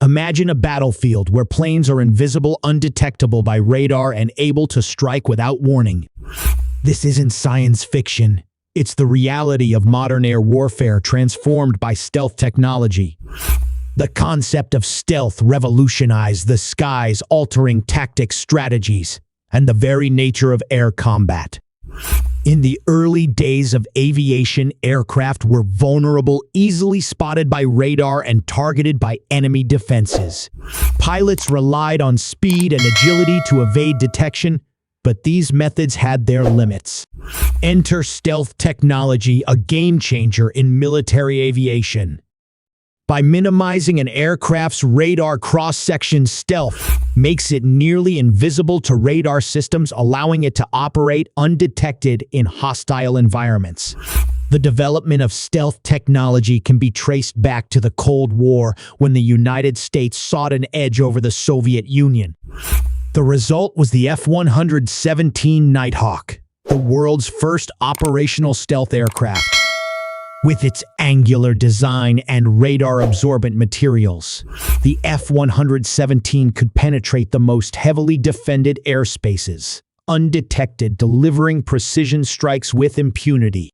Imagine a battlefield where planes are invisible, undetectable by radar, and able to strike without warning. This isn't science fiction. It's the reality of modern air warfare transformed by stealth technology. The concept of stealth revolutionized the skies, altering tactics, strategies, and the very nature of air combat. In the early days of aviation, aircraft were vulnerable, easily spotted by radar and targeted by enemy defenses. Pilots relied on speed and agility to evade detection, but these methods had their limits. Enter stealth technology, a game changer in military aviation. By minimizing an aircraft's radar cross-section, stealth makes it nearly invisible to radar systems, allowing it to operate undetected in hostile environments. The development of stealth technology can be traced back to the Cold War, when the United States sought an edge over the Soviet Union. The result was the F-117 Nighthawk, the world's first operational stealth aircraft. With its angular design and radar-absorbent materials, the F-117 could penetrate the most heavily defended airspaces, undetected, delivering precision strikes with impunity.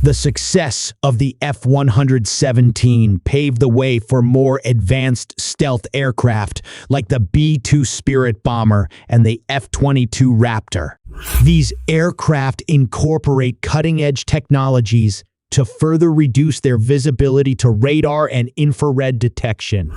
The success of the F-117 paved the way for more advanced stealth aircraft like the B-2 Spirit bomber and the F-22 Raptor. These aircraft incorporate cutting-edge technologies to further reduce their visibility to radar and infrared detection.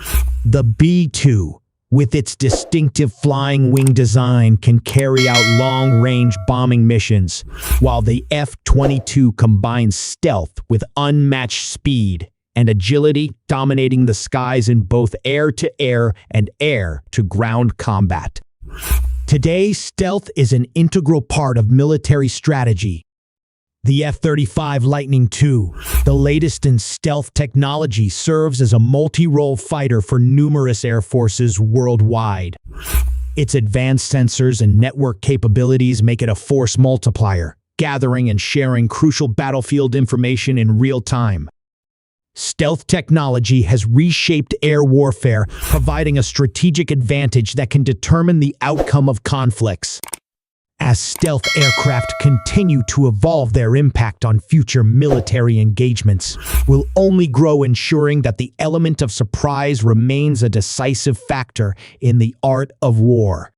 The B-2, with its distinctive flying wing design, can carry out long-range bombing missions, while the F-22 combines stealth with unmatched speed and agility, dominating the skies in both air-to-air and air-to-ground combat. Today, stealth is an integral part of military strategy. The F-35 Lightning II, the latest in stealth technology, serves as a multirole fighter for numerous air forces worldwide. Its advanced sensors and network capabilities make it a force multiplier, gathering and sharing crucial battlefield information in real time. Stealth technology has reshaped air warfare, providing a strategic advantage that can determine the outcome of conflicts. As stealth aircraft continue to evolve, their impact on future military engagements will only grow, ensuring that the element of surprise remains a decisive factor in the art of war.